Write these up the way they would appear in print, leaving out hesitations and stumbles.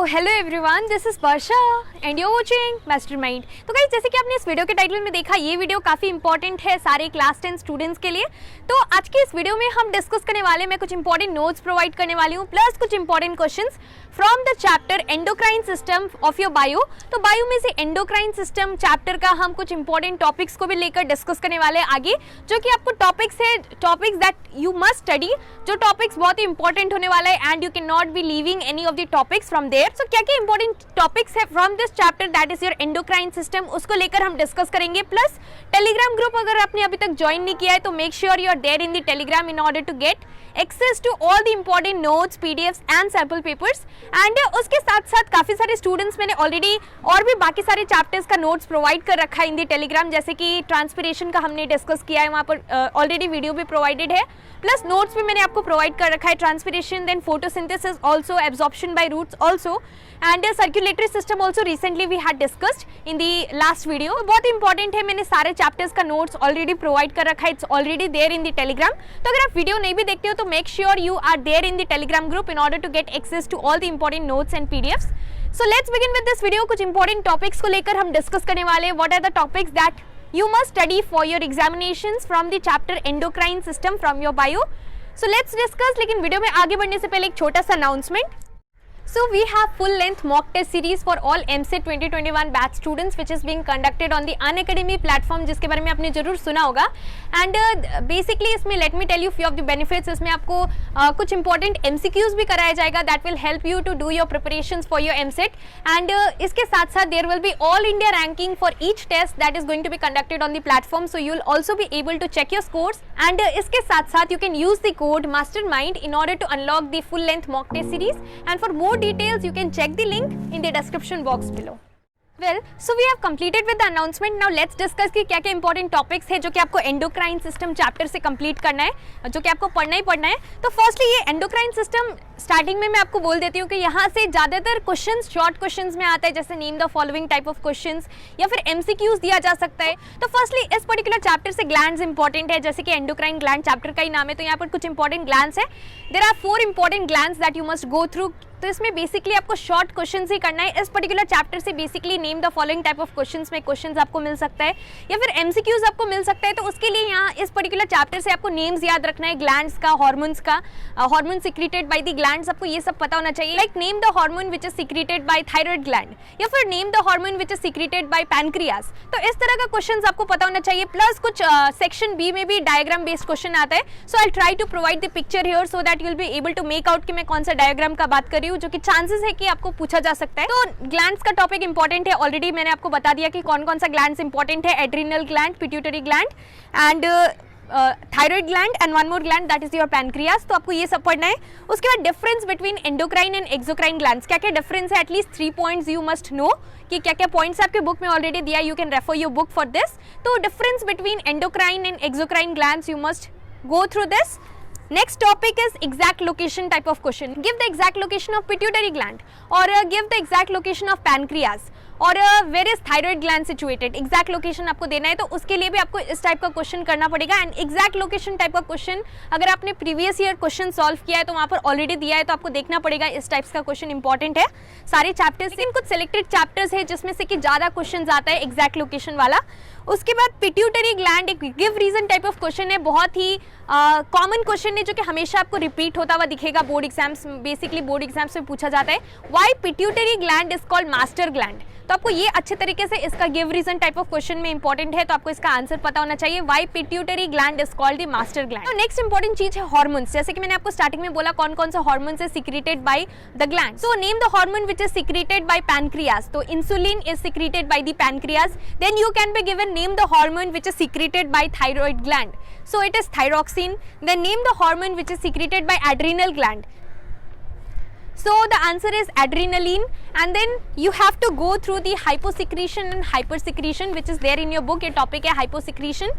Hello everyone, this is Varsha and you watching mastermind. तो guys, जैसे कि आपने इस वीडियो के टाइटल में देखा, ये वीडियो काफ़ी इंपॉर्टेंट है सारे क्लास 10 स्टूडेंट्स के लिए। तो आज के इस वीडियो में हम डिस्कस करने वाले, मैं कुछ इंपॉर्टेंट नोट्स प्रोवाइड करने वाली हूँ प्लस कुछ important questions from the chapter endocrine system of your bio. तो बायो में से एंडोक्राइन सिस्टम चैप्टर का हम कुछ इंपॉर्टेंट टॉपिक्स को भी लेकर डिस्कस करने वाले हैं आगे, जो कि आपको टॉपिक्स है, topics that you must study, जो टॉपिक्स बहुत ही इंपॉर्टेंट होने वाला है and you can not be leaving any of the topics from there. So क्या क्या इंपॉर्टेंट टॉपिक्स है from this chapter that is your endocrine system, उसको लेकर हम डिस्कस करेंगे। प्लस टेलीग्राम ग्रुप अगर आपने अभी तक ज्वाइन नहीं किया है तो make sure you are there in the Telegram in order to get access to all the important notes, PDFs and sample papers. And उसके साथ साथ काफ़ी सारे स्टूडेंट्स मैंने ऑलरेडी और भी बाकी सारे चैप्टर्स का नोट्स प्रोवाइड कर रखा है इन द टेलीग्राम, जैसे कि ट्रांसपिरेशन का हमने डिस्कस किया है, वहाँ पर ऑलरेडी वीडियो भी प्रोवाइडेड है, प्लस नोट्स भी मैंने आपको प्रोवाइड कर रखा है। Transpiration, then photosynthesis also, absorption by roots also and circulatory system also recently we had discussed in the last video. बहुत इंपॉर्टेंट है, मैंने सारे चैप्टर्स का नोट्स ऑलरेडी प्रोवाइड कर रखा है, it's already there in the Telegram. तो अगर आप वीडियो नहीं भी देखते हो तो make sure you are there in the Telegram group in order to get access to all the important notes and PDFs. So let's begin with this video. कुछ important topics को लेकर हम डिस्कस करने वाले हैं। What are the topics that you must study for your examinations from the chapter endocrine system from your bio. So let's discuss, लेकिन video में आगे बढ़ने से पहले एक छोटा सा announcement. So we have full length mock test series for all MCET 2021 batch students which is being conducted on the Unacademy platform, जिसके बारे में आपने जरूर सुना होगा। And basically इसमें let me tell you few of the benefits। इसमें आपको कुछ important MCQs भी कराया जाएगा that will help you to do your preparations for your MCET। And इसके साथ साथ there will be all India ranking for each test that is going to be conducted on the platform, so you will also be able to check your scores। And इसके साथ साथ you can use the code mastermind in order to unlock the full length mock test series। And for more details you can check the link in the description box below। Well, so we have completed with the announcement। Now let's discuss कि क्या क्या important topics है जो कि आपको endocrine system chapter से complete करना है, जो कि आपको पढ़ना ही पढ़ना है। तो फर्स्टली ये एंडोक्राइन सिस्टम स्टार्टिंग में मैं आपको बोल देती हूँ कि यहाँ से ज़्यादातर क्वेश्चंस शॉर्ट क्वेश्चंस में आता है, जैसे name the following type of questions या फिर एमसीक्यूज दिया जा सकता है। तो फर्स्टली इस पर्टिकुलर चैप्टर से ग्लैंड्स इंपॉर्टेंट है, जैसे कि एंडोक्राइन ग्लैंड चैप्टर का ही नाम है, तो यहाँ पर कुछ इंपॉर्टेंट ग्लैंड्स है। There are 4 important glands that you must go through. तो इसमें बेसिकली आपको शॉर्ट क्वेश्चंस ही करना है। इस पर्टिकुलर चैप्टर से basically name the following type of questions में क्वेश्चंस आपको मिल सकता है या फिर एमसीक्यूज आपको मिल सकता है। तो उसके लिए यहाँ इस पर्टिकुलर चैप्टर से आपको नेम्स याद रखना है, ग्लैंड्स का, हार्मोन्स का, hormone secreted by the glands, आपको ये सब पता होना चाहिए। Like name the hormone which is secreted by thyroid gland या फिर name the hormone which is secreted by pancreas. तो इस तरह का क्वेश्चंस आपको पता होना चाहिए। प्लस कुछ सेक्शन बी में भी डायग्राम बेस्ड क्वेश्चन आता है। So I try to provide the picture here so that you will be able to make out कि मैं कौन सा डायग्राम का बात कर रही हूँ, जो कि चांसेस कि आपको पूछा जा सकता है। तो ग्लैंड्स का टॉपिक इंपॉर्टेंट है, ऑलरेडी मैंने आपको बता दिया कि कौन कौन सा ग्लैंड्स इंपॉर्टेंट है। Adrenal gland, pituitary gland and thyroid gland and one more gland that is your pancreas. तो आपको ये सब पढ़ना है। उसके बाद difference between endocrine and exocrine glands, क्या क्या डिफरेंस है, at least 3 points you must know कि क्या क्या पॉइंट्स आपके बुक में ऑलरेडी दिया, you can refer your book for this. तो difference between endocrine and exocrine glands you must go through this। Next topic is exact location type of question। Give the exact location of pituitary gland or give the exact location of pancreas और where is thyroid gland situated. Exact location आपको देना है, तो उसके लिए भी आपको इस टाइप का क्वेश्चन करना पड़ेगा। एंड एग्जैक्ट लोकेशन टाइप का क्वेश्चन अगर आपने प्रीवियस ईयर क्वेश्चन सॉल्व किया है तो वहाँ पर ऑलरेडी दिया है, तो आपको देखना पड़ेगा। इस टाइप्स का क्वेश्चन इंपॉर्टेंट है सारे चैप्टर्स, लेकिन कुछ सिलेक्टेड चैप्टर्स है जिसमें से कि ज़्यादा क्वेश्चन आता है एग्जैक्ट लोकेशन वाला। उसके बाद पिट्यूटरी ग्लैंड एक give reason type of question है, बहुत ही कॉमन क्वेश्चन है जो कि हमेशा आपको रिपीट होता हुआ दिखेगा board exams, basically board exams में पूछा जाता है। Why pituitary gland is called master gland. तो आपको ये अच्छे तरीके से इसका give reason type of question में इंपॉर्टेंट है, तो आपको इसका आंसर पता होना चाहिए। Why pituitary gland is called the master gland. तो नेक्स्ट इंपॉर्टेंट चीज है हार्मोन्स। जैसे कि मैंने आपको स्टार्टिंग में बोला कौन कौन सा hormones is secreted by the gland. So name the hormone which is secreted by pancreas. तो insulin is secreted by the pancreas. Then you can be given name the hormone which is secreted by thyroid gland. So it is thyroxine। Then name the hormone which is secreted by adrenal gland। So the answer is adrenaline। And then you have to go through the hyposecretion and hypersecretion which is there in your book। ये topic है hyposecretion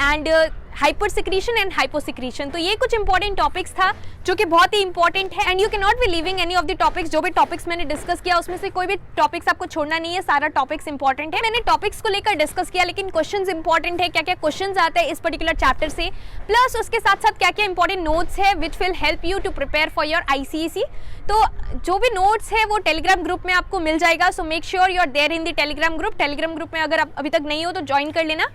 and hyper secretion and hyposecretion. तो ये कुछ important topics था जो कि बहुत ही इंपॉर्टेंट है and you can not be leaving any of the topics. जो भी टॉपिक्स मैंने डिस्कस किया उसमें से कोई भी टॉपिक्स आपको छोड़ना नहीं है, सारा टॉपिक्स इंपॉर्टेंट है। मैंने टॉपिक्स को लेकर डिस्कस किया, लेकिन क्वेश्चंस इंपॉर्टेंट है, क्या क्या क्वेश्चंस आते हैं इस पर्टिकुलर चैप्टर से, प्लस उसके साथ साथ क्या क्या इंपॉर्टेंट नोट्स है which will help you to prepare for your ICSE। तो जो भी नोट्स है वो टेलीग्राम ग्रुप में आपको मिल जाएगा, so make sure you are there in the Telegram group. Telegram group में अगर आप अभी तक नहीं हो तो ज्वाइन कर लेना।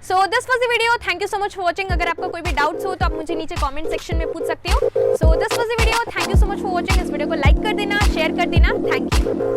So this was the video, thank you so much for watching. अगर आपका कोई भी डाउट्स हो तो आप मुझे नीचे कमेंट सेक्शन में पूछ सकते हो। So this was the video, thank you so much for watching. इस वीडियो को लाइक कर देना, शेयर कर देना, थैंक यू।